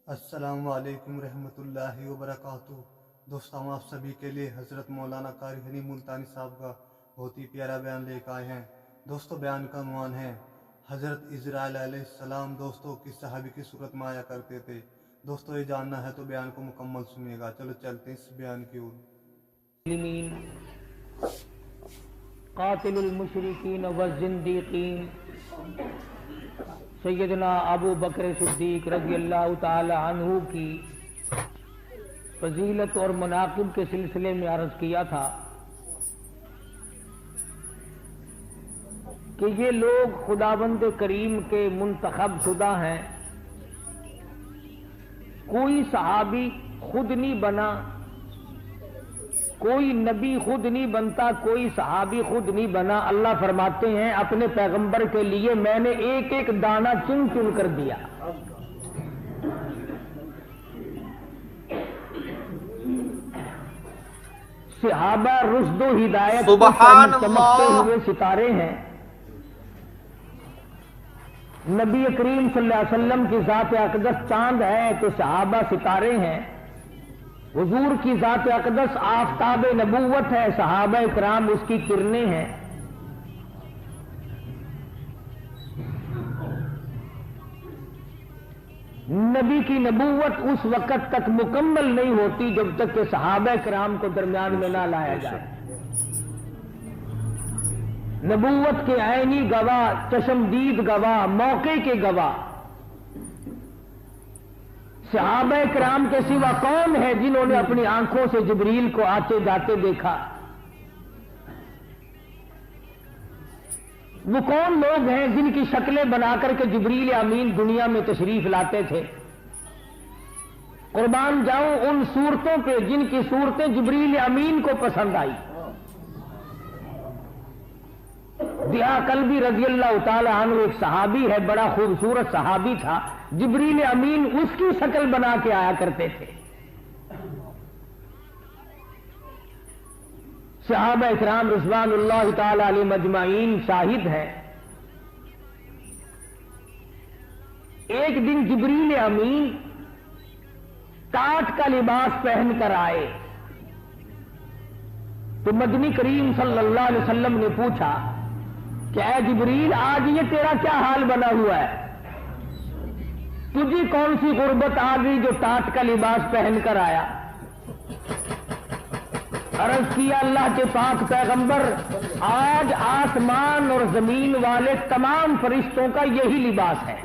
السلام علیکم رحمۃ اللہ وبرکاتہ۔ دوستوں، ہم آپ سبھی کے لیے حضرت مولانا قاری غنی ملتانی صاحب کا بہت ہی پیارا بیان لے کر آئے ہیں۔ دوستوں، بیان کا عنوان ہے حضرت اسرائیل علیہ السلام دوستوں کس صحابی کی صورت میں آیا کرتے تھے۔ دوستوں، یہ جاننا ہے تو بیان کو مکمل سنیے گا۔ چلو چلتے ہیں اس بیان کی اور۔ قاتل المشرکین والزندیقین سیدنا ابو بکر صدیق رضی اللہ تعالی عنہ کی فضیلت اور مناقب کے سلسلے میں عرض کیا تھا کہ یہ لوگ خداوند کریم کے منتخب شدہ ہیں۔ کوئی صحابی خود نہیں بنا، کوئی نبی خود نہیں بنتا، کوئی صحابی خود نہیں بنا۔ اللہ فرماتے ہیں اپنے پیغمبر کے لیے میں نے ایک ایک دانہ چن چن کر دیا۔ صحابہ رشد و ہدایت سبحان کے چمکتے اللہ ہوئے ستارے ہیں۔ نبی کریم صلی اللہ علیہ وسلم کی ذات اقدس چاند ہے تو صحابہ ستارے ہیں۔ حضور کی ذات اقدس آفتاب نبوت ہے، صحابہ کرام اس کی کرنیں ہیں۔ نبی کی نبوت اس وقت تک مکمل نہیں ہوتی جب تک کہ صحابہ کرام کو درمیان میں نہ لایا جائے۔ نبوت کے عینی گواہ، چشمدید گواہ، موقع کے گواہ صحابہ کرام کے سوا کون ہے جنہوں نے اپنی آنکھوں سے جبریل کو آتے جاتے دیکھا؟ وہ کون لوگ ہیں جن کی شکلیں بنا کر کے جبریل امین دنیا میں تشریف لاتے تھے؟ قربان جاؤں ان صورتوں پہ جن کی صورتیں جبریل امین کو پسند آئی۔ دیا کلبی رضی اللہ تعالی عنہ ایک صحابی ہے، بڑا خوبصورت صحابی تھا، جبریل امین اس کی شکل بنا کے آیا کرتے تھے۔ صحابہ اکرام رضوان اللہ تعالی علیہ مجمعین شاہد ہیں۔ ایک دن جبریل امین ٹاٹ کا لباس پہن کر آئے تو مدنی کریم صلی اللہ علیہ وسلم نے پوچھا کہ اے جبریل، آج یہ تیرا کیا حال بنا ہوا ہے؟ تجھے کون سی غربت آ گئی جو ٹاٹ کا لباس پہن کر آیا؟ عرض کیا اللہ کے پاک پیغمبر، آج آسمان اور زمین والے تمام فرشتوں کا یہی لباس ہے۔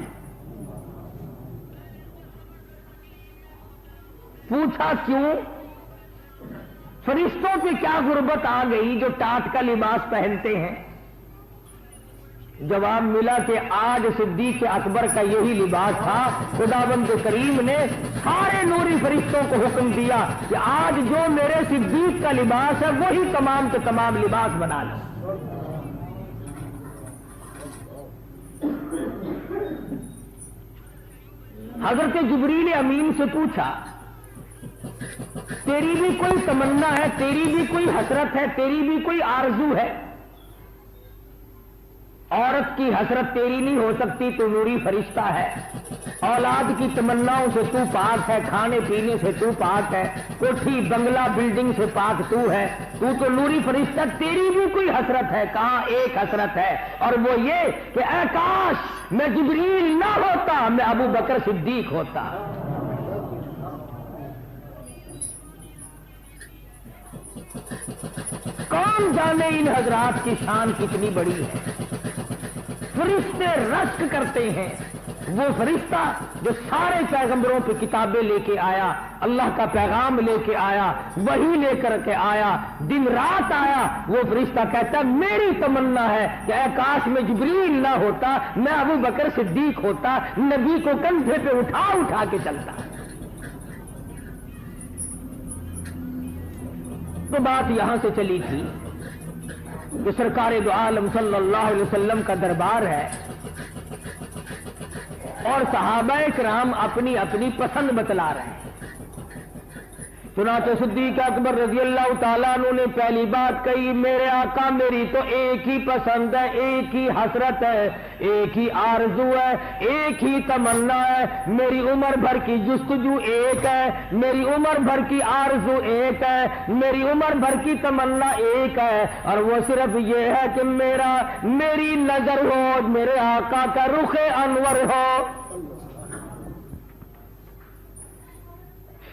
پوچھا کیوں؟ فرشتوں پہ کیا غربت آ گئی جو ٹاٹ کا لباس پہنتے ہیں؟ جواب ملا کہ آج صدیق اکبر کا یہی لباس تھا۔ خداوند کریم نے سارے نوری فرشتوں کو حکم دیا کہ آج جو میرے صدیق کا لباس ہے وہی تمام کے تمام لباس بنا لو۔ حضرت جبریل امین سے پوچھا تیری بھی کوئی تمنا ہے، تیری بھی کوئی حسرت ہے، تیری بھی کوئی آرزو ہے؟ عورت کی حسرت تیری نہیں ہو سکتی، تو نوری فرشتہ ہے۔ اولاد کی تمناؤں سے تو پاک ہے، کھانے پینے سے تو پاک ہے، کوٹھی بنگلہ بلڈنگ سے پاک تو ہے، تو نوری فرشتہ، تیری بھی کوئی حسرت ہے؟ کہاں ایک حسرت ہے، اور وہ یہ کہ اے کاش میں جبریل نہ ہوتا، میں ابو بکر صدیق ہوتا۔ کون جانے ان حضرات کی شان کتنی بڑی ہے۔ فرشتے رشک کرتے ہیں، وہ فرشتہ جو سارے پیغمبروں کی کتابیں لے کے آیا، اللہ کا پیغام لے کے آیا، وہی لے کر کے آیا، دن رات آیا، وہ فرشتہ کہتا ہے میری تمنا ہے کہ اے کاش میں جبریل نہ ہوتا، میں ابو بکر صدیق ہوتا، نبی کو کندھے پہ اٹھا اٹھا کے چلتا۔ تو بات یہاں سے چلی تھی کہ سرکار دو عالم صلی اللہ علیہ وسلم کا دربار ہے اور صحابہ کرام اپنی اپنی پسند بتلا رہے ہیں چنانچہ صدیق اکبر رضی اللہ تعالیٰ عنہ نے پہلی بات کہی، میرے آقا میری تو ایک ہی پسند ہے، ایک ہی حسرت ہے، ایک ہی آرزو ہے، ایک ہی تمنا ہے، میری عمر بھر کی جستجو ایک ہے، میری عمر بھر کی آرزو ایک ہے، میری عمر بھر کی تمنا ایک ہے، اور وہ صرف یہ ہے کہ میری نظر ہو، میرے آقا کا رخ انور ہو،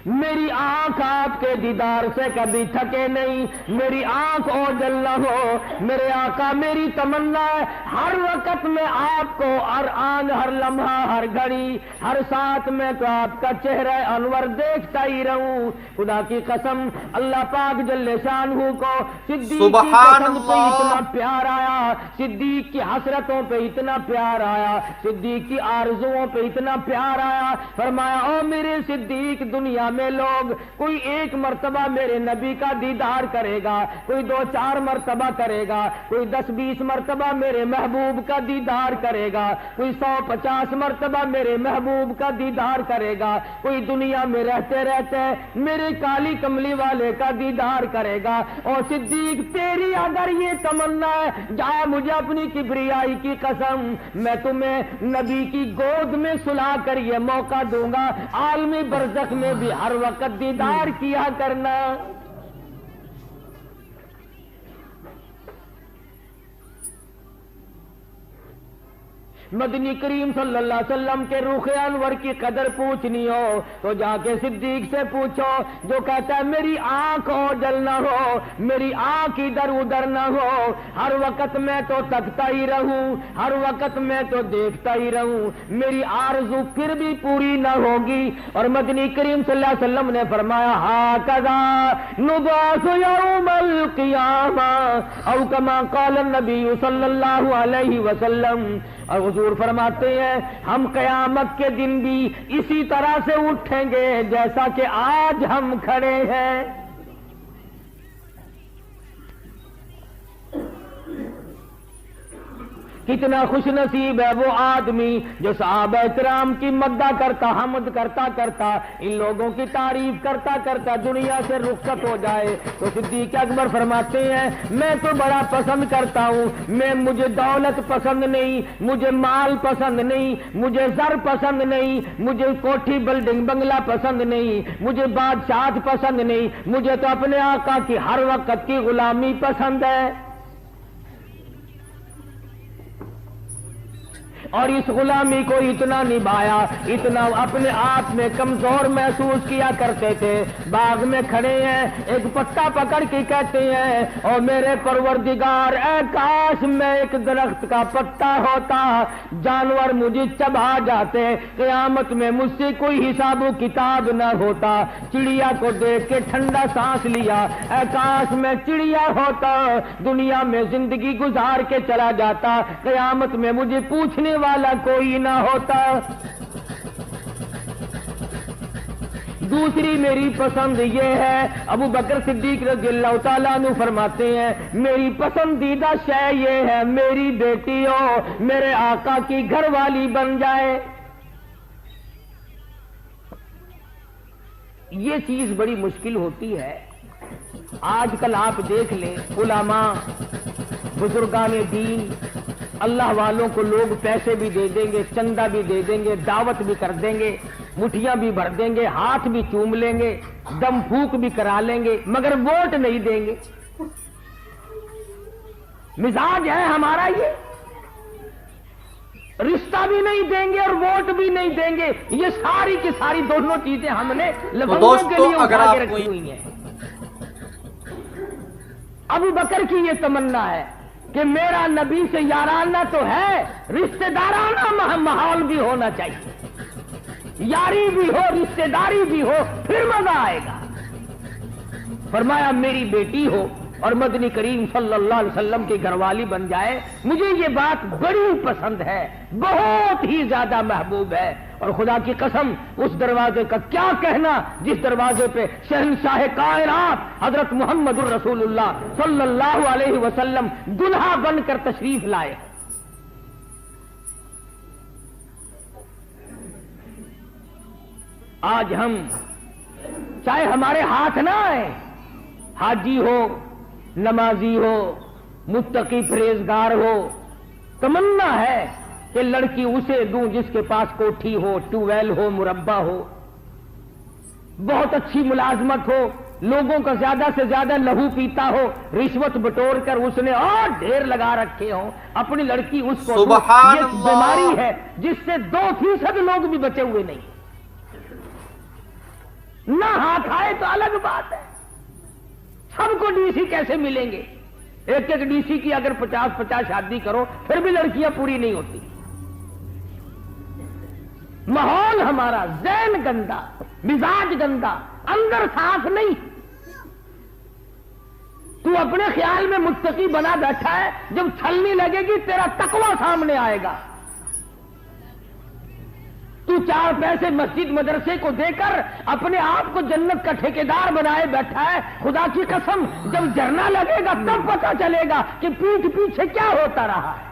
میری آنکھ آپ کے دیدار سے کبھی تھکے نہیں، میری آنکھ اوجل نہ ہو، میرے آقا میری تمنا ہے ہر وقت میں آپ کو، ہر آن ہر لمحہ ہر گھڑی ہر ساتھ میں تو آپ کا چہرہ انور دیکھتا ہی رہوں۔ خدا کی قسم اللہ پاک جل شانہ کو صدیق کی پسند پہ اتنا پیار آیا، صدیق کی حسرتوں پہ اتنا پیار آیا، صدیق کی آرزوؤں پہ اتنا پیار آیا، فرمایا او میرے صدیق، دنیا میں لوگ کوئی ایک مرتبہ میرے نبی کا دیدار کرے گا، کوئی 2-4 مرتبہ کرے گا، کوئی 10-20 مرتبہ میرے محبوب کا دیدار کرے گا، کوئی 100-50 مرتبہ میرے محبوب کا دیدار کرے گا، کوئی دنیا میں رہتے رہتے میرے کالی کملی والے کا دیدار کرے گا۔ اور صدیق تیری اگر یہ تمنا ہے، جا مجھے اپنی کبریائی کی قسم، میں تمہیں نبی کی گود میں سلا کر یہ موقع دوں گا، عالمی برزخ میں بھی ہر وقت دیدار کیا کرنا۔ مدنی کریم صلی اللہ علیہ وسلم کے رخ انور کی قدر پوچھنی ہو تو جا کے صدیق سے پوچھو، جو کہتا ہے میری آنکھ اوجل نہ ہو، میری آنکھ ادھر ادھر نہ ہو، ہر وقت میں تو تکتا ہی رہوں، ہر وقت میں تو دیکھتا ہی رہوں، میری آرزو پھر بھی پوری نہ ہوگی۔ اور مدنی کریم صلی اللہ علیہ وسلم نے فرمایا ہاکذا نبعث یوم القیامہ، او کما قال النبی صلی اللہ علیہ وسلم۔ اور حضور فرماتے ہیں ہم قیامت کے دن بھی اسی طرح سے اٹھیں گے جیسا کہ آج ہم کھڑے ہیں۔ کتنا خوش نصیب ہے وہ آدمی جو صحابہ کرام کی مدح کرتا، حمد کرتا کرتا، ان لوگوں کی تعریف کرتا کرتا دنیا سے رخصت ہو جائے۔ تو صدیق اکبر فرماتے ہیں میں تو بڑا پسند کرتا ہوں، مجھے دولت پسند نہیں، مجھے مال پسند نہیں، مجھے زر پسند نہیں، مجھے کوٹھی بلڈنگ بنگلہ پسند نہیں، مجھے بادشاہت پسند نہیں، مجھے تو اپنے آقا کی ہر وقت کی غلامی پسند ہے۔ اور اس غلامی کو اتنا نبھایا، اتنا اپنے آپ میں کمزور محسوس کیا کرتے تھے۔ باغ میں کھڑے ہیں، ایک پتا پکڑ کے کہتے ہیں اور میرے پروردگار اے کاش میں ایک درخت کا پتا ہوتا، جانور مجھے چبا جاتے، قیامت میں مجھ سے کوئی حساب و کتاب نہ ہوتا۔ چڑیا کو دیکھ کے ٹھنڈا سانس لیا، اے کاش میں چڑیا ہوتا، دنیا میں زندگی گزار کے چلا جاتا، قیامت میں مجھے پوچھنے والا کوئی نہ ہوتا۔ دوسری میری پسند یہ ہے، ابو بکر صدیق رضی اللہ تعالیٰ عنہ فرماتے ہیں میری پسندیدہ شے یہ ہے میری بیٹی ہو، میرے آقا کی گھر والی بن جائے۔ یہ چیز بڑی مشکل ہوتی ہے۔ آج کل آپ دیکھ لیں علماء، بزرگان دین، اللہ والوں کو لوگ پیسے بھی دے دیں گے، چندہ بھی دے دیں گے، دعوت بھی کر دیں گے، مٹھیاں بھی بھر دیں گے، ہاتھ بھی چوم لیں گے، دم پھونک بھی کرا لیں گے، مگر ووٹ نہیں دیں گے۔ مزاج ہے ہمارا یہ، رشتہ بھی نہیں دیں گے اور ووٹ بھی نہیں دیں گے۔ یہ ساری کی ساری دونوں چیزیں ہم نے لفظوں کے لیے اٹھا کے رکھی ہوئی ہیں۔ ابو بکر کی یہ تمنا ہے کہ میرا نبی سے یارانہ تو ہے، رشتہ دارانہ ماحول بھی ہونا چاہیے، یاری بھی ہو، رشتہ داری بھی ہو، پھر مزہ آئے گا۔ فرمایا میری بیٹی ہو اور مدنی کریم صلی اللہ علیہ وسلم کی گھر والی بن جائے، مجھے یہ بات بڑی پسند ہے، بہت ہی زیادہ محبوب ہے۔ اور خدا کی قسم اس دروازے کا کیا کہنا جس دروازے پہ شہنشاہ کائنات حضرت محمد الرسول اللہ صلی اللہ علیہ وسلم دلہا بن کر تشریف لائے۔ آج ہم چاہے ہمارے ہاتھ نہ آئے، حاجی ہو، نمازی ہو، متقی پرہیزگار ہو، تمنا ہے کہ لڑکی اسے دوں جس کے پاس کوٹھی ہو، ٹیوب ویل ہو، مربع ہو، بہت اچھی ملازمت ہو، لوگوں کا زیادہ سے زیادہ لہو پیتا ہو، رشوت بٹور کر اس نے اور ڈھیر لگا رکھے ہوں، اپنی لڑکی اس کو دوں۔ سبحان یہ اللہ۔ بیماری ہے جس سے 2% لوگ بھی بچے ہوئے نہیں۔ نہ ہاتھ آئے تو الگ بات ہے، سب کو ڈی سی کیسے ملیں گے؟ ایک ایک ڈی سی کی اگر 50-50 شادی کرو پھر بھی لڑکیاں پوری نہیں ہوتی۔ ماحول ہمارا، ذہن گندا، مزاج گندا، اندر صاف نہیں۔ تو اپنے خیال میں متقی بنا بیٹھا ہے، جب چھلنی لگے گی تیرا تقوی سامنے آئے گا۔ تو 4 پیسے مسجد مدرسے کو دے کر اپنے آپ کو جنت کا ٹھیکیدار بنائے بیٹھا ہے، خدا کی قسم جب جھرنا لگے گا تب پتہ چلے گا کہ پیٹھ پیچھے کیا ہوتا رہا ہے۔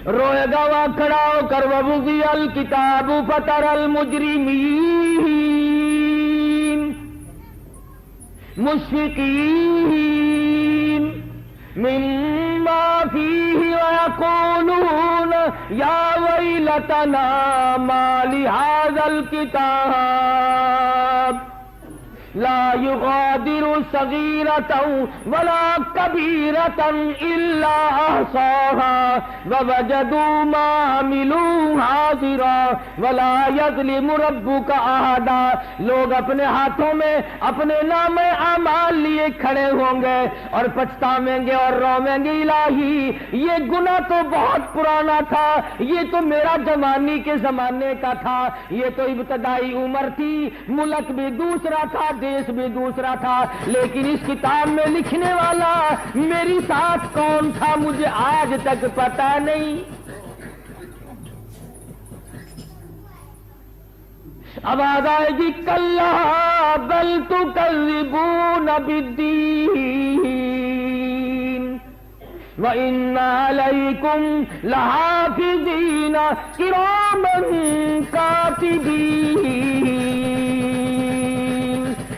روئے گا وا کھڑا ہو کر ووضع الکتاب فتر المجرمین مشفقین مما فیہ ویقولون یا ویلتنا ما لہذا الکتاب لا يغادر صغيرة ولا كبيرة إلا أحصاها ووجدوا ما عملوا حاضرا ولا يظلم ربك أحدا۔ لوگ اپنے ہاتھوں میں اپنے نام اعمال لیے کھڑے ہوں گے اور پچھتاویں گے اور رویں گے، الہی یہ گناہ تو بہت پرانا تھا، یہ تو میرا جوانی کے زمانے کا تھا، یہ تو ابتدائی عمر تھی، ملک بھی دوسرا تھا، دیش بھی دوسرا تھا، لیکن اس کتاب میں لکھنے والا میری ساتھ کون تھا مجھے آج تک پتا نہیں۔ اب آئے گی کلا بل تکذبون بالدین وَإِنَّ عَلَيْكُمْ لَحَافِظِينَ كِرَامًا كَاتِبِينَ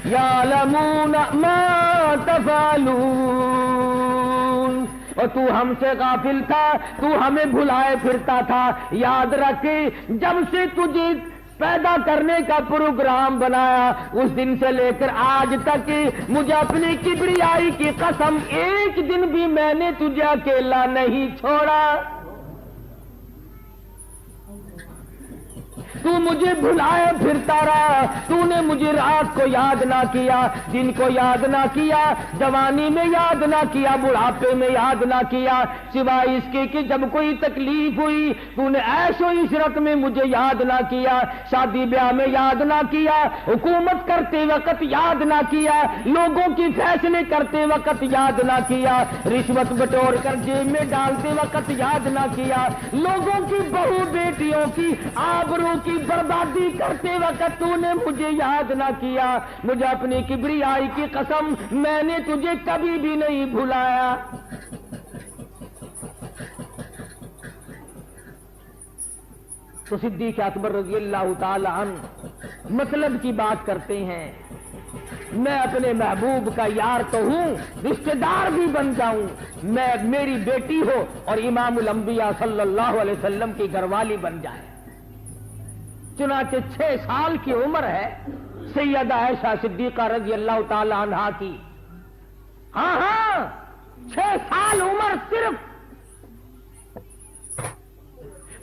يَعْلَمُونَ مَا تَفْعَلُونَ۔ اور تو ہم سے غافل تھا، تو ہمیں بھلائے پھرتا تھا، یاد رکھ جب سے تجھے پیدا کرنے کا پروگرام بنایا اس دن سے لے کر آج تک مجھے اپنی کبریائی کی قسم ایک دن بھی میں نے تجھے اکیلا نہیں چھوڑا۔ تو مجھے بھلائے پھرتا رہا، تو نے مجھے رات کو یاد نہ کیا، دن کو یاد نہ کیا، جوانی میں یاد نہ کیا، بڑھاپے میں یاد نہ کیا، سوائے اس کے کہ جب کوئی تکلیف ہوئی تو نے عیش و عشرت میں مجھے یاد نہ کیا، شادی بیاہ میں یاد نہ کیا، حکومت کرتے وقت یاد نہ کیا، لوگوں کی فیصلے کرتے وقت یاد نہ کیا، رشوت بٹور کر جیب میں ڈالتے وقت یاد نہ کیا، لوگوں کی بہو بیٹیوں کی آبرو کی بربادی کرتے وقت تو نے مجھے یاد نہ کیا۔ مجھے اپنی کبریائی کی قسم میں نے تجھے کبھی بھی نہیں بھلایا۔ تو صدیق اکبر رضی اللہ تعالی عنہ مطلب کی بات کرتے ہیں، میں اپنے محبوب کا یار تو ہوں، رشتہ دار بھی بن جاؤں، میں میری بیٹی ہو اور امام الانبیاء صلی اللہ علیہ وسلم کی گھر والی بن جائے۔ چنانچہ 6 سال کی عمر ہے سیدہ عائشہ صدیقہ رضی اللہ تعالی عنہا کی، ہاں 6 سال عمر صرف۔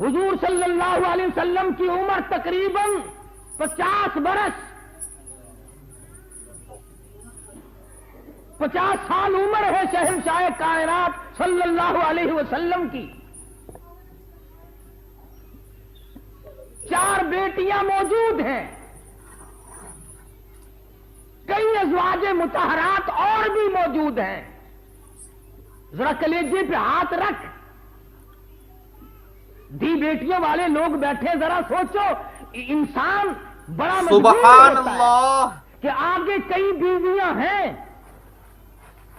حضور صلی اللہ علیہ وسلم کی عمر تقریباً 50 برس، 50 سال عمر ہے شہنشاہ کائنات صلی اللہ علیہ وسلم کی۔ 4 بیٹیاں موجود ہیں، کئی ازواج مطہرات اور بھی موجود ہیں۔ ذرا کلیجے پہ ہاتھ رکھ، دی بیٹیوں والے لوگ بیٹھے، ذرا سوچو، انسان بڑا مجبور سبحان ہوتا اللہ ہے کہ آگے کئی بیویاں ہیں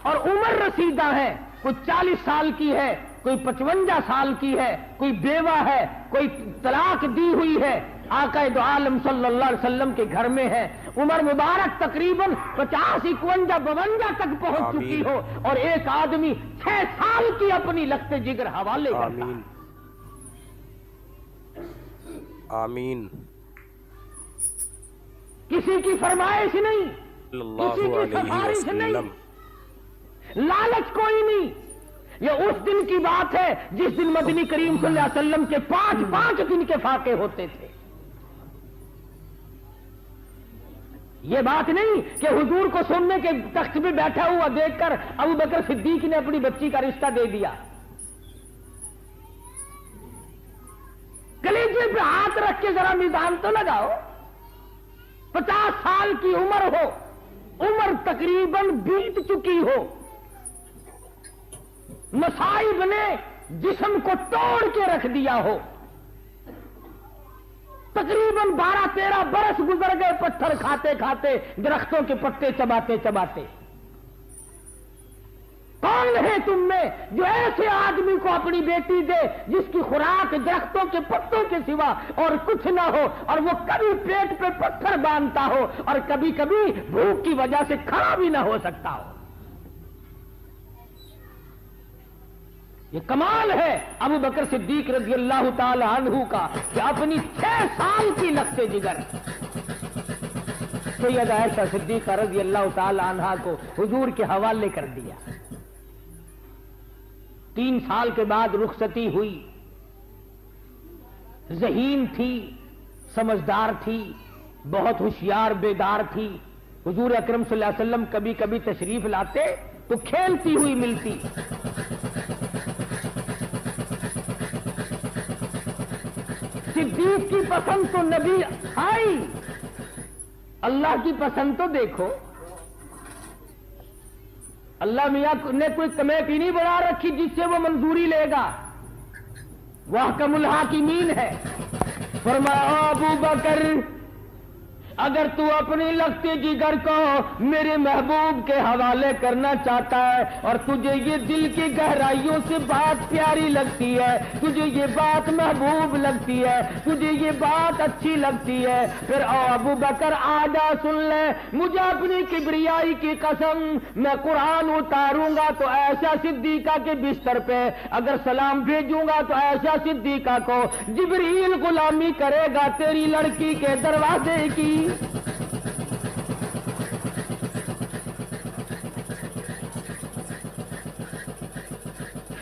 اور عمر رسیدہ ہے، کوئی 40 سال کی ہے، کوئی 55 سال کی ہے، کوئی بیوہ ہے، کوئی طلاق دی ہوئی ہے، آقا دو عالم صلی اللہ علیہ وسلم کے گھر میں ہے، عمر مبارک تقریباً 50 51 52 تک پہنچ چکی ہو، اور ایک آدمی 6 سال کی اپنی لخت جگر حوالے کرتا ہے۔ آمین۔ کسی کی فرمائش نہیں، کسی کی سفارش نہیں، لالچ کوئی نہیں۔ یہ اس دن کی بات ہے جس دن مدنی کریم صلی اللہ علیہ وسلم کے 5 دن کے فاقے ہوتے تھے۔ یہ بات نہیں کہ حضور کو سننے کے تخت پہ بیٹھا ہوا دیکھ کر ابو بکر صدیق نے اپنی بچی کا رشتہ دے دیا۔ کلیجے پہ ہاتھ رکھ کے ذرا میزان تو لگاؤ۔ 50 سال کی عمر ہو، عمر تقریباً بیت چکی ہو، مصائب نے جسم کو توڑ کے رکھ دیا ہو، تقریباً 12-13 برس گزر گئے پتھر کھاتے کھاتے، درختوں کے پتے چباتے چباتے۔ کون ہے تم میں جو ایسے آدمی کو اپنی بیٹی دے جس کی خوراک درختوں کے پتوں کے سوا اور کچھ نہ ہو، اور وہ کبھی پیٹ پہ پتھر باندھتا ہو اور کبھی کبھی بھوک کی وجہ سے کھڑا بھی نہ ہو سکتا ہو؟ یہ کمال ہے ابو بکر صدیق رضی اللہ تعالی عنہ کا کہ اپنی 6 سال کی لخت جگر سیدہ عائشہ صدیقہ رضی اللہ تعالی عنہا کو حضور کے حوالے کر دیا۔ 3 سال کے بعد رخصتی ہوئی۔ ذہین تھی، سمجھدار تھی، بہت ہوشیار بیدار تھی۔ حضور اکرم صلی اللہ علیہ وسلم کبھی کبھی تشریف لاتے تو کھیلتی ہوئی ملتی۔ صدیق کی پسند تو نبی آئی، اللہ کی پسند تو دیکھو۔ اللہ میاں نے کوئی کمیٹی نہیں بنا رکھی جس سے وہ منظوری لے گا، وہ احکم الحاکمین ہے۔ فرمایا ابو بکر اگر تو اپنی لخت جگر کو میرے محبوب کے حوالے کرنا چاہتا ہے اور تجھے یہ دل کی گہرائیوں سے بات پیاری لگتی ہے، تجھے یہ بات محبوب لگتی ہے، تجھے یہ بات اچھی لگتی ہے، پھر او ابو بکر آجا سن لے، مجھے اپنی کبریائی کی قسم میں قرآن اتاروں گا تو عائشہ صدیقہ کے بستر پہ، اگر سلام بھیجوں گا تو عائشہ صدیقہ کو جبریل غلامی کرے گا تیری لڑکی کے دروازے کی۔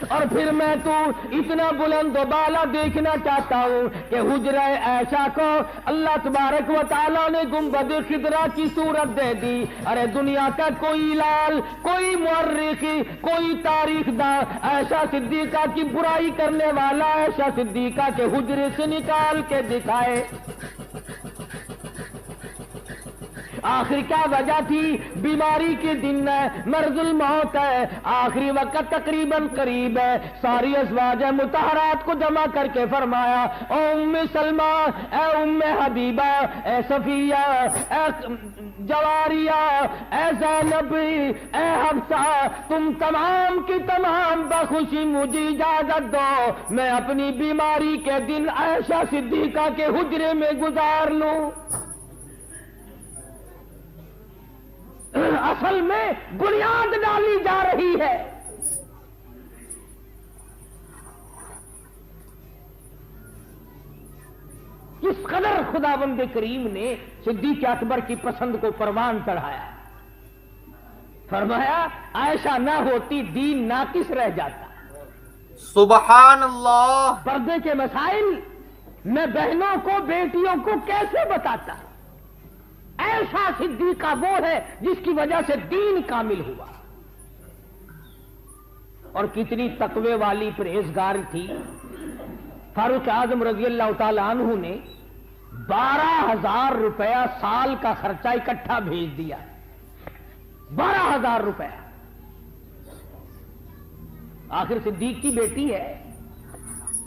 اور پھر میں تو اتنا بلند و بالا دیکھنا چاہتا ہوں کہ حجرہ عائشہ کو اللہ تبارک و تعالیٰ نے گنبد خضرا کی صورت دے دی۔ ارے دنیا کا کوئی لال، کوئی مورخ، کوئی تاریخ داں عائشہ صدیقہ کی برائی کرنے والا عائشہ صدیقہ کے حجرے سے نکال کے دکھائے۔ آخر کیا وجہ تھی؟ بیماری کے دن ہے، مرض الموت ہے، آخری وقت تقریباً قریب ہے۔ ساری ازواج مطہرات کو جمع کر کے فرمایا اے ام سلمہ، اے ام حبیبہ، اے صفیہ، اے جواریہ، اے زینب، اے حفصہ، تم تمام کی تمام بخوشی مجھے اجازت دو میں اپنی بیماری کے دن عائشہ صدیقہ کے حجرے میں گزار لوں۔ اصل میں بنیاد ڈالی جا رہی ہے۔ کس قدر خداوند کریم نے صدیق اکبر کی پسند کو پروان چڑھایا۔ فرمایا عائشہ نہ ہوتی دین ناقص رہ جاتا۔ سبحان اللہ۔ پردے کے مسائل میں بہنوں کو، بیٹیوں کو کیسے بتاتا؟ عائشہ صدیقہ وہ ہے جس کی وجہ سے دین کامل ہوا، اور کتنی تقوی والی پرہیزگار تھی۔ فاروق اعظم رضی اللہ تعالی عنہ نے 12,000 روپیہ سال کا خرچہ اکٹھا بھیج دیا۔ 12,000 روپیہ۔ آخر صدیق کی بیٹی ہے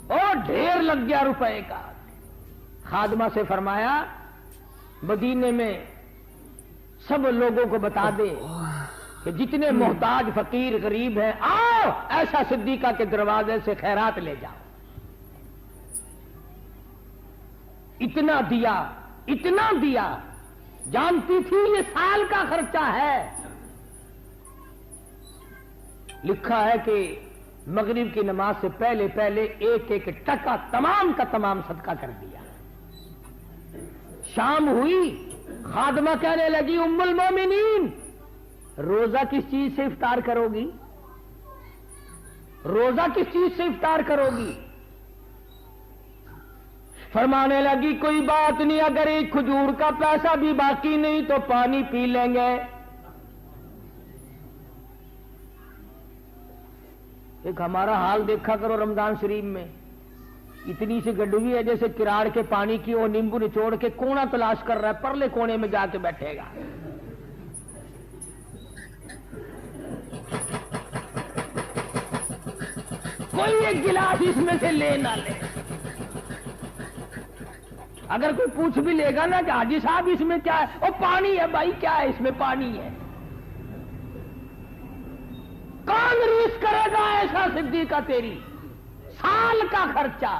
اور ڈھیر لگ گیا روپے کا۔ خادمہ سے فرمایا مدینے میں سب لوگوں کو بتا دے کہ جتنے محتاج فقیر غریب ہیں آؤ جاؤ ایسا صدیقہ کے دروازے سے خیرات لے جاؤ. اتنا دیا, جانتی تھی یہ سال کا خرچہ ہے. لکھا ہے کہ مغرب کی نماز سے پہلے ایک ایک ٹکا تمام کا تمام صدقہ کر دیا. شام ہوئی, خادمہ کہنے لگی ام المومنین روزہ کس چیز سے افطار کرو گی؟ روزہ کس چیز سے افطار کرو گی؟ فرمانے لگی کوئی بات نہیں, اگر ایک کھجور کا پیسہ بھی باقی نہیں تو پانی پی لیں گے. ایک ہمارا حال دیکھا کرو رمضان شریف میں, اتنی سی گڈوی ہے جیسے کراڑ کے پانی کی, وہ نیمبو نچوڑ کے کونا تلاش کر رہا ہے, پرلے کونے میں جا کے بیٹھے گا. کوئی ایک گلاس اس میں سے لے نہ لے. اگر کوئی پوچھ بھی لے گا نا کہ حاجی صاحب اس میں کیا ہے, وہ پانی ہے بھائی, کیا ہے اس میں؟ پانی ہے. کون ریس کرے گا ایسا صدیقہ؟ تیری سال کا خرچہ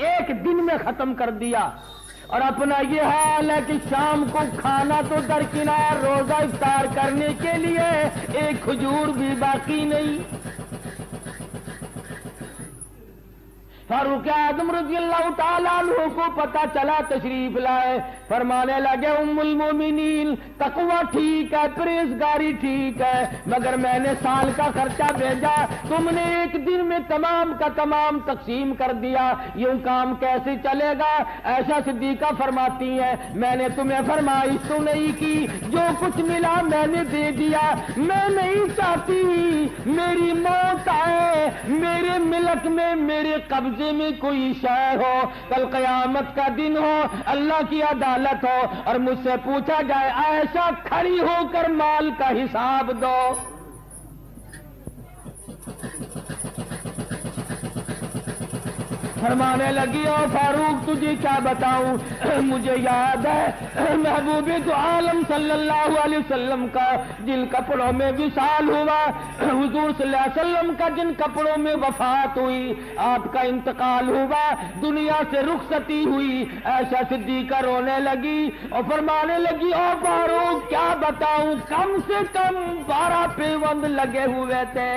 ایک دن میں ختم کر دیا. اور اپنا یہ حال ہے کہ شام کو کھانا تو درکنار, روزہ افطار کرنے کے لیے ایک کھجور بھی باقی نہیں. فاروق اعظم رضی اللہ تعالیٰ عنہ کو پتا چلا, تشریف لائے, فرمانے لگے ام المومنین تقوی ٹھیک ہے, پرہیزگاری ٹھیک ہے, مگر میں نے سال کا خرچہ بھیجا, تم نے ایک دن میں تمام کا تمام تقسیم کر دیا, یوں کام کیسے چلے گا؟ ایسا صدیقہ فرماتی ہیں میں نے تمہیں فرمائش تو نہیں کی, جو کچھ ملا میں نے دے دیا. میں نہیں چاہتی میری موت آئے, میرے ملک میں میرے قبضے میں کوئی شے ہو, کل قیامت کا دن ہو, اللہ کی عدالت ہو, اور مجھ سے پوچھا جائے ایسا کھڑی ہو کر مال کا حساب دو. فرمانے لگی او فاروق تجھے کیا بتاؤں, مجھے یاد ہے محبوب تو عالم صلی اللہ علیہ وسلم کا جن کپڑوں میں وصال ہوا, حضور صلی اللہ علیہ وسلم کا جن کپڑوں میں وفات ہوئی, آپ کا انتقال ہوا, دنیا سے رخصتی ہوئی. ایسا صدیقہ رونے لگی اور فرمانے لگی او فاروق کیا بتاؤں, کم سے کم 12 پیوند لگے ہوئے تھے.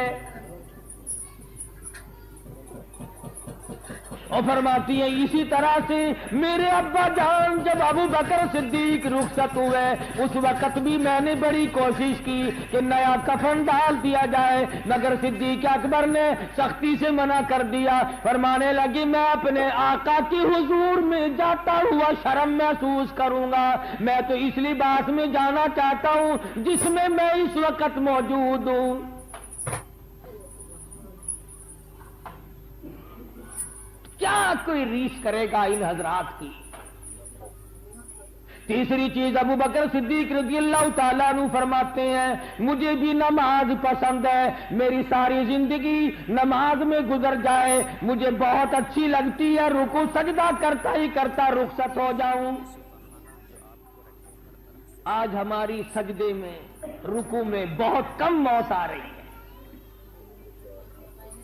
اور فرماتی ہیں اسی طرح سے میرے ابا جان جب ابو بکر صدیق رخصت ہوئے, اس وقت بھی میں نے بڑی کوشش کی کہ نیا کفن ڈال دیا جائے, مگر صدیق اکبر نے سختی سے منع کر دیا. فرمانے لگی میں اپنے آقا کی حضور میں جاتا ہوا شرم محسوس کروں گا, میں تو اس لباس میں جانا چاہتا ہوں جس میں میں اس وقت موجود ہوں. کیا کوئی ریس کرے گا ان حضرات کی؟ تیسری چیز ابو بکر صدیق رضی اللہ تعالیٰ عنہ فرماتے ہیں مجھے بھی نماز پسند ہے, میری ساری زندگی نماز میں گزر جائے, مجھے بہت اچھی لگتی ہے, رکوع سجدہ کرتا ہی کرتا رخصت ہو جاؤں. آج ہماری سجدے میں رکوع میں بہت کم موت آ رہی ہے.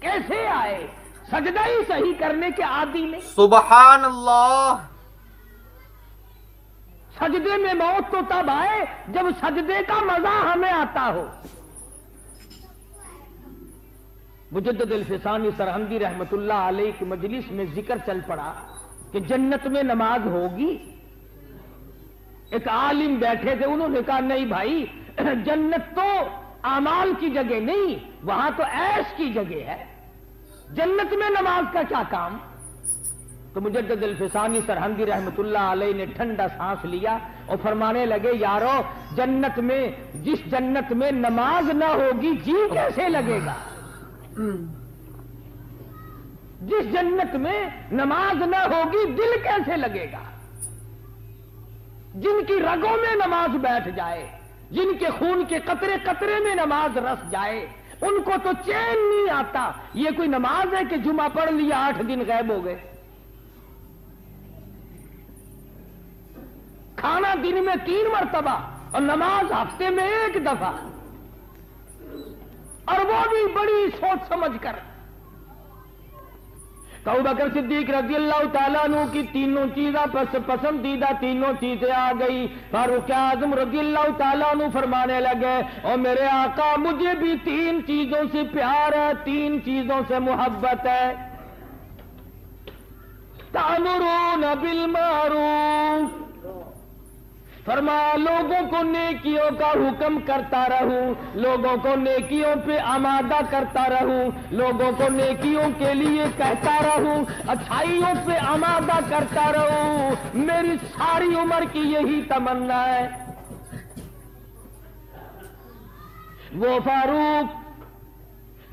کیسے آئے؟ سجدہ ہی صحیح کرنے کے عادی نہیں. سبحان اللہ. سجدے میں موت تو تب آئے جب سجدے کا مزہ ہمیں آتا ہو. مجدد الفسانی سرہندی رحمت اللہ علیہ کی مجلس میں ذکر چل پڑا کہ جنت میں نماز ہوگی. ایک عالم بیٹھے تھے, انہوں نے کہا نہیں بھائی, جنت تو اعمال کی جگہ نہیں, وہاں تو عیش کی جگہ ہے, جنت میں نماز کا کیا کام؟ تو مجدد الفسانی سرہندی رحمت اللہ علیہ نے ٹھنڈا سانس لیا اور فرمانے لگے یارو, جنت میں جس جنت میں نماز نہ ہوگی جی کیسے لگے گا؟ جس جنت میں نماز نہ ہوگی دل کیسے لگے گا؟ جن کی رگوں میں نماز بیٹھ جائے, جن کے خون کے قطرے قطرے میں نماز رس جائے, ان کو تو چین نہیں آتا. یہ کوئی نماز ہے کہ جمعہ پڑھ لیا 8 دن غائب ہو گئے؟ کھانا دن میں 3 مرتبہ اور نماز ہفتے میں 1 دفعہ. اور وہ بھی بڑی سوچ سمجھ کر. تو ابو بکر صدیق رضی اللہ تعالیٰ عنہ کی تینوں چیزیں پسندیدہ تینوں چیزیں آ گئی. فاروق اعظم رضی اللہ تعالیٰ عنہ فرمانے لگے اور میرے آقا مجھے بھی تین چیزوں سے پیار ہے, تین چیزوں سے محبت ہے. تأمرون بالمعروف, فرمایا لوگوں کو نیکیوں کا حکم کرتا رہوں, لوگوں کو نیکیوں پہ آمادہ کرتا رہوں, لوگوں کو نیکیوں کے لیے کہتا رہوں, اچھائیوں پہ آمادہ کرتا رہوں. میری ساری عمر کی یہی تمنا ہے. وہ فاروق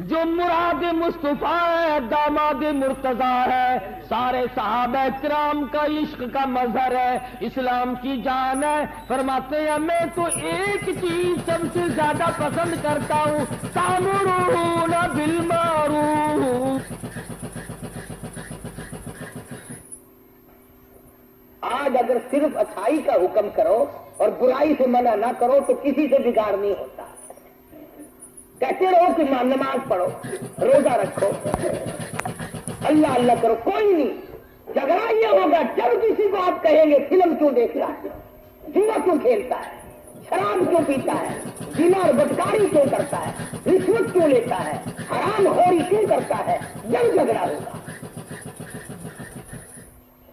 جو مراد مصطفیٰ ہے, داماد مرتضیٰ ہے, سارے صحابہ کرام کا عشق کا مظہر ہے, اسلام کی جان ہے. فرماتے ہیں میں تو ایک چیز سب سے زیادہ پسند کرتا ہوں, تأمرون بالمعروف. آج اگر صرف اچھائی کا حکم کرو اور برائی سے منع نہ کرو تو کسی سے بگاڑ نہیں ہوتا. کہتے رہو کہ نماز پڑھو, روزہ رکھو, اللہ اللہ کرو, کوئی نہیں. جھگڑا یہ ہوگا جب کسی کو آپ کہیں گے فلم کیوں دیکھ رہا ہے, جوا کیوں کھیلتا ہے, شراب کیوں پیتا ہے, زنا اور بدکاری کیوں کرتا ہے, رشوت کیوں لیتا ہے, حرام خوری کیوں کرتا ہے, جب جھگڑا ہوگا.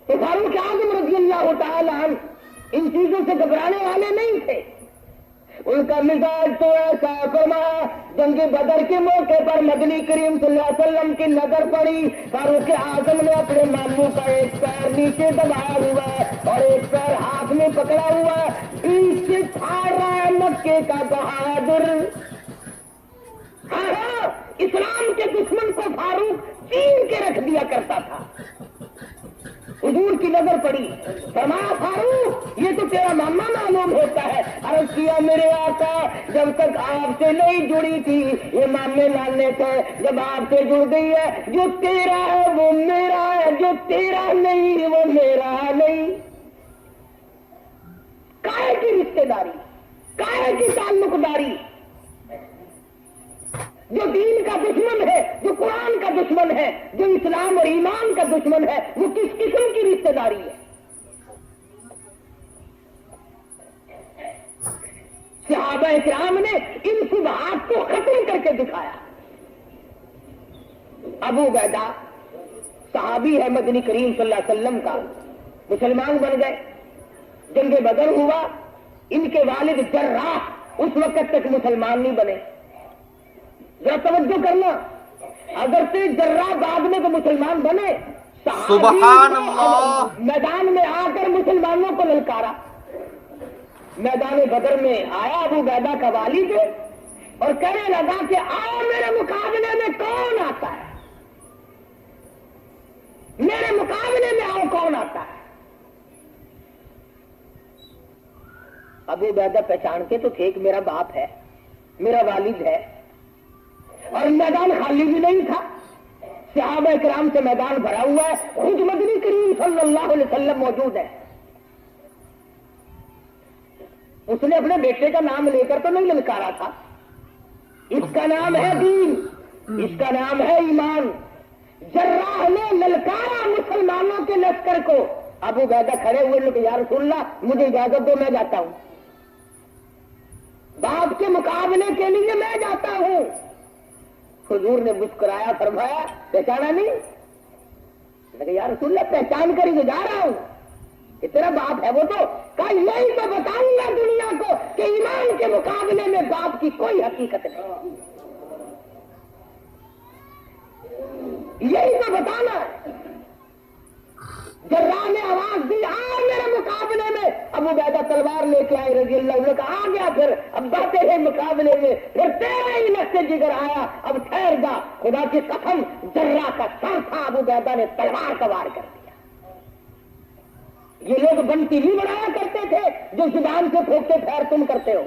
تو فاروق اعظم رضی اللہ تعالی عنہ ان چیزوں سے گھبرانے والے نہیں تھے. ان کا مزاج تو ایسا. فرمایا جنگ بدر کے موقع پر مدنی کریم صلی اللہ علیہ وسلم کی نظر پڑی. فاروق اعظم نے اپنے ماموں کا ایک پیر نیچے دبایا ہوا ہے اور ایک پیر ہاتھ میں پکڑا ہوا ہے, بیچ سے پھاڑ رہا ہے مکے کا بہادر. ہاں, اسلام کے دشمن کو فاروق چین کے رکھ دیا کرتا تھا. حضور کی نظر پڑی. فرمایا فاروق یہ تو تیرا ماما معلوم ہوتا ہے. عرض کیا میرے آقا جب تک آپ سے نہیں جڑی تھی یہ مامے نانے تھے, جب آپ سے جڑ گئی ہے جو تیرا ہے وہ میرا ہے, جو تیرا نہیں وہ میرا نہیں. کائے کی رشتے داری, کائے کی تعلق داری. جو دین کا دشمن ہے, جو قرآن کا دشمن ہے, جو اسلام اور ایمان کا دشمن ہے, وہ کس قسم کی رشتے داری ہے. صحابہ کرام نے ان شبہات کو ختم کر کے دکھایا. ابو عبیدہ صحابی ہے مدنی کریم صلی اللہ علیہ وسلم کا, مسلمان بن گئے. جنگ بدر ہوا, ان کے والد جراح اس وقت تک مسلمان نہیں بنے. ذرا توجہ کرنا, اگر سے جراح بعد میں تو مسلمان بنے. سبحان اللہ. میدان میں آ کر مسلمانوں کو للکارا. میدان بدر میں آیا ابو عبیدہ کا والد اور کہنے لگا کہ آؤ میرے مقابلے میں کون آتا ہے, میرے مقابلے میں آؤ کون آتا ہے. ابو عبیدہ پہچانتے تو تھے کہ میرا باپ ہے, میرا والد ہے, اور میدان خالی بھی نہیں تھا. صحابہ کرام سے میدان بھرا ہوا ہے, خود مدنی کریم صلی اللہ علیہ وسلم موجود ہے. اس نے اپنے بیٹے کا نام لے کر تو نہیں للکارا تھا. اس کا نام ہے دین, اس کا نام ہے ایمان. جراح نے للکارا مسلمانوں کے لشکر کو. ابو عبیدہ کھڑے ہوئے کہ یا رسول اللہ مجھے اجازت دو, میں جاتا ہوں, باپ کے مقابلے کے لیے میں جاتا ہوں. حضور نے مسکرایا, فرمایا پہچانا نہیں؟ کہ یا رسول اللہ پہچان کر ہی جا رہا ہوں, کہ تیرا باپ ہے وہ تو. کل یہی تو بتاؤں گا دنیا کو کہ ایمان کے مقابلے میں باپ کی کوئی حقیقت نہیں. یہی تو بتانا. جراح نے آواز دی آؤ میرے مقابلے میں. ابو عبیدہ تلوار لے کے آئے رضی اللہ عنہ, کہا آ گیا. پھر اب باتیں ہیں مقابلے میں, پھر تیرا ہی نقصے جگر آیا, اب ٹھہر جا. خدا کی قسم جراح کا سر تھا, ابو عبیدہ نے تلوار کا وار کر دیا. یہ لوگ بنتی نہیں بنایا کرتے تھے جو زبان سے پھونکتے پھیر تم کرتے ہو.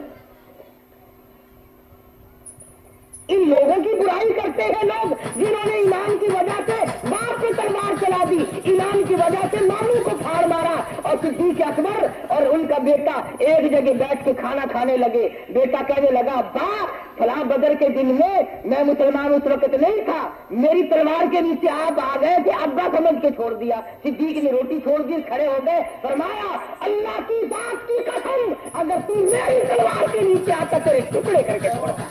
ان لوگوں کی برائی کرتے ہیں لوگ جنہوں نے ایمان کی وجہ سے باپ پہ تلوار چلا دی, ایمان کی وجہ سے ماموں کو پھاڑ مارا, اور صدیق اکبر اور ان کا بیٹا ایک جگہ بیٹھ کے کھانا کھانے لگے. بیٹا کہنے لگا ابا فلاں بدر کے دن میں مسلمان اس وقت نہیں تھا, میری تلوار کے نیچے آپ آ گئے تھے, ابا سمجھ کے چھوڑ دیا. صدیق نے روٹی چھوڑ دی, کھڑے ہو گئے, فرمایا اللہ کی ذات کی قسم اگر تم میری تلوار کے نیچے آتا تیرے ٹکڑے کر کے چھوڑتا.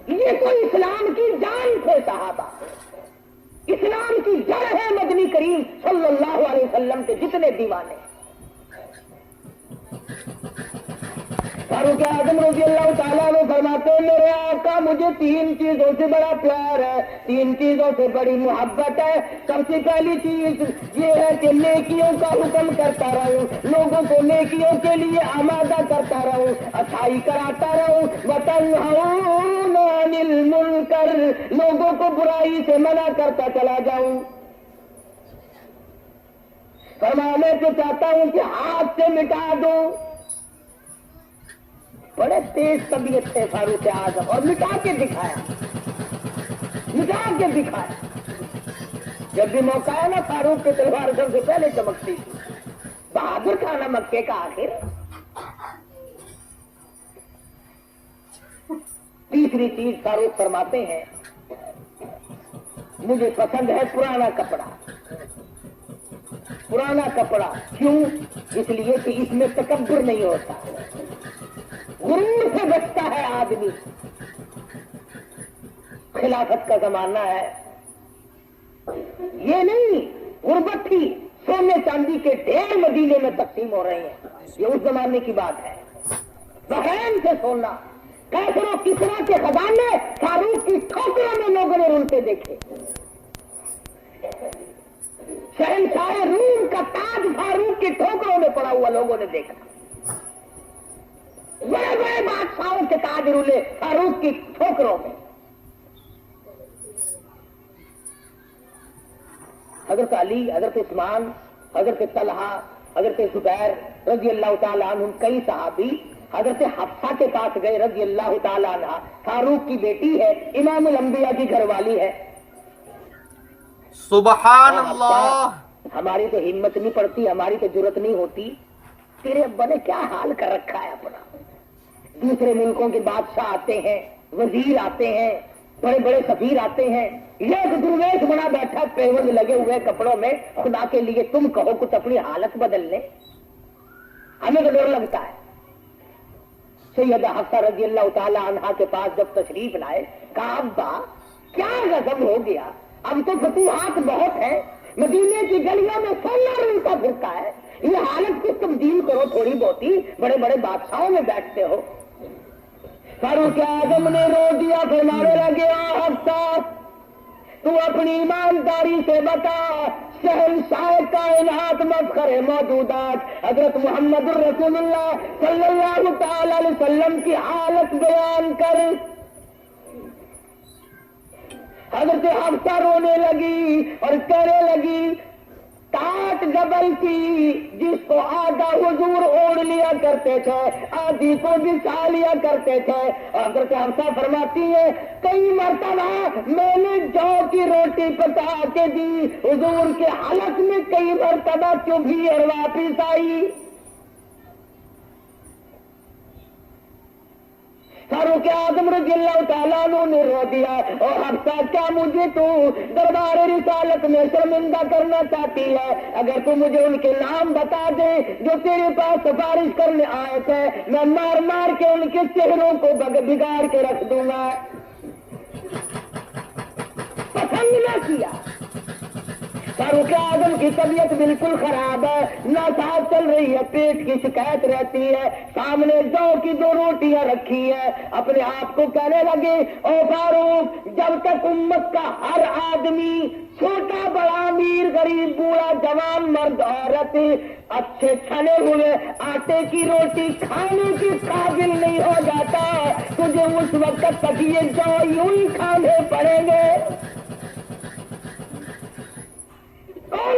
یہ تو اسلام کی جان تھے صحابہ, اسلام کی جڑ ہے مدنی کریم صلی اللہ علیہ وسلم کے جتنے دیوانے. فاروق اعظم رضی اللہ تعالیٰ عنہ فرماتے ہیں میرے آقا مجھے 3 چیزوں سے بڑا پیار ہے, 3 چیزوں سے بڑی محبت ہے. سب سے پہلی چیز یہ ہے کہ نیکیوں کا حکم کرتا رہوں, لوگوں کو نیکیوں کے لیے آمادہ کرتا رہوں, اچھائی کراتا رہوں. وتنہون عن المنکر, لوگوں کو برائی سے منع کرتا چلا جاؤں. فرمایا میں تو چاہتا ہوں کہ ہاتھ سے مٹا دوں. بڑے تیز طبیعت تھے فاروق اعظم, اور مٹا کے دکھایا, مٹا کے دکھایا. جب بھی موقع ہے نا فاروق کی تلوار سب سے پہلے چمکتی تھی. بہادر تھا نا مکے کا آخر. تیسری چیز فاروق فرماتے ہیں مجھے پسند ہے پرانا کپڑا. پرانا کپڑا کیوں؟ اس لیے کہ اس میں تکبر نہیں ہوتا, غرور سے بچتا ہے آدمی. خلافت کا زمانہ ہے, یہ نہیں غربت تھی, سونے چاندی کے ڈھیر مدینے میں تقسیم ہو رہے ہیں. یہ اس زمانے کی بات ہے. بحرین سے سونا, کیسر و کسرا کے خزانے فاروق کی ٹھوکروں میں لوگوں نے رونتے دیکھے. شہنشاہ روم کا تاج فاروق کی ٹھوکروں میں پڑا ہوا لوگوں نے دیکھا. بڑے بڑے بادشاہوں کے تاج رولے فاروق کی ٹھوکروں میں. حضرت علی, حضرت عثمان, حضرت طلحہ, حضرت زبیر رضی اللہ تعالیٰ عنہ, کئی صحابی حضرت حفصہ کے پاس گئے رضی اللہ تعالیٰ عنہ. فاروق کی بیٹی ہے, امام الانبیاء کی گھر والی ہے. سبحان اللہ. ہماری تو ہمت نہیں پڑتی, ہماری تو جرت نہیں ہوتی. تیرے ابا نے کیا حال کر رکھا ہے اپنا. دوسرے ملکوں کے بادشاہ آتے ہیں, وزیر آتے ہیں, بڑے بڑے سفیر آتے ہیں, یہ درویش بنا بیٹھا پیوند لگے ہوئے کپڑوں میں. خدا کے لیے تم کہو کچھ اپنی حالت بدل لیں, ہمیں تو ڈر لگتا ہے. سیدہ حفصہ رضی اللہ تعالی عنہا کے پاس جب تشریف لائے, کہا ابا کیا غضب ہو گیا, اب تو فتوحات بہت ہیں, مدینے کی گلیوں میں سونا رولتا پھرتا ہے, یہ حالت کو تبدیل کرو تھوڑی بہتی, بڑے بڑے بادشاہوں میں بیٹھتے ہو. فاروق اعظم نے رو دیا, فرمانے لگے حفصہ تو اپنی ایمانداری سے بتا, شہنشاہ کائنات مفخر موجودات حضرت محمد الرسول اللہ صلی اللہ تعالی علیہ وسلم کی حالت بیان کر. حضرت حفصہ رونے لگی اور کہنے لگی تاٹ جبل کی جس کو آدھا حضور اوڑھ لیا کرتے تھے, آدھی کو بچھا لیا کرتے تھے. حضرت حفصہ فرماتی ہے کئی مرتبہ میں نے جو کی روٹی پکا کے دی حضور کے حلق میں, کئی مرتبہ چبھی اور واپس آئی. فاروق اعظم رضی اللہ تعالیٰ عنہ نے رو دیا, اور حفصہ کیا مجھے تو دربار رسالت میں شرمندہ کرنا چاہتی ہے؟ اگر تو مجھے ان کے نام بتا دے جو تیرے پاس سفارش کرنے آئے تھے, میں مار مار کے ان کے چہروں کو بگاڑ کے رکھ دوں گا. پسند نہ کیا. فاروق اعظم کی طبیعت بالکل خراب ہے, ناساز چل رہی ہے, پیٹ کی شکایت رہتی ہے, سامنے جو کی 2 روٹیاں رکھی ہے. اپنے آپ کو کہنے لگے او فاروق جب تک امت کا ہر آدمی چھوٹا بڑا امیر غریب بوڑھا جوان مرد عورت اچھے چھنے ہوئے آٹے کی روٹی کھانے کی قابل نہیں ہو جاتا, تجھے اس وقت تک یہ جو یوں ہی کھانے پڑیں گے. کون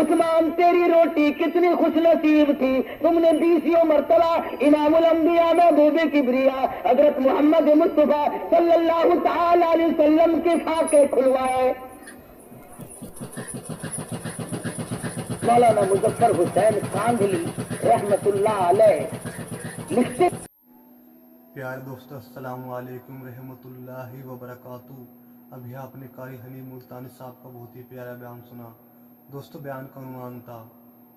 عثمان تیری روٹی کتنی خوش نصیب تھی، تم نے 20 مرتبہ امام الانبیاء محبوب کبریا حضرت محمد مصطفیٰ صلی اللہ تعالی علیہ وسلم کے فاقے کھلوائے۔ مولانا مظفر حسین کاندھلی رحمت اللہ علیہ لکھتے پیارے دوستو السلام علیکم رحمۃ اللہ وبرکاتہ۔ ابھی آپ نے قاری حنی ملتانی صاحب کا بہت ہی پیارا بیان سنا۔ دوستو بیان کا عنوان تھا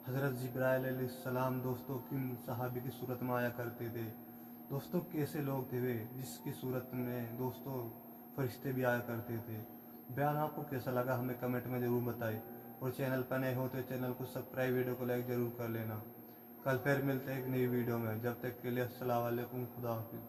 حضرت جبرائیل علیہ السلام دوستو کن صحابی کی صورت میں آیا کرتے تھے۔ دوستو کیسے لوگ تھے وہ جس کی صورت میں دوستو فرشتے بھی آیا کرتے تھے۔ بیان آپ کو کیسا لگا ہمیں کمنٹ میں ضرور بتائیں، اور چینل پر نئے ہو تو چینل کو سبسکرائب، ویڈیو کو لائک ضرور کر لینا۔ کل پھر ملتے ہیں ایک نئی ویڈیو میں، جب تک کے لیے السلام علیکم، خدا حافظ۔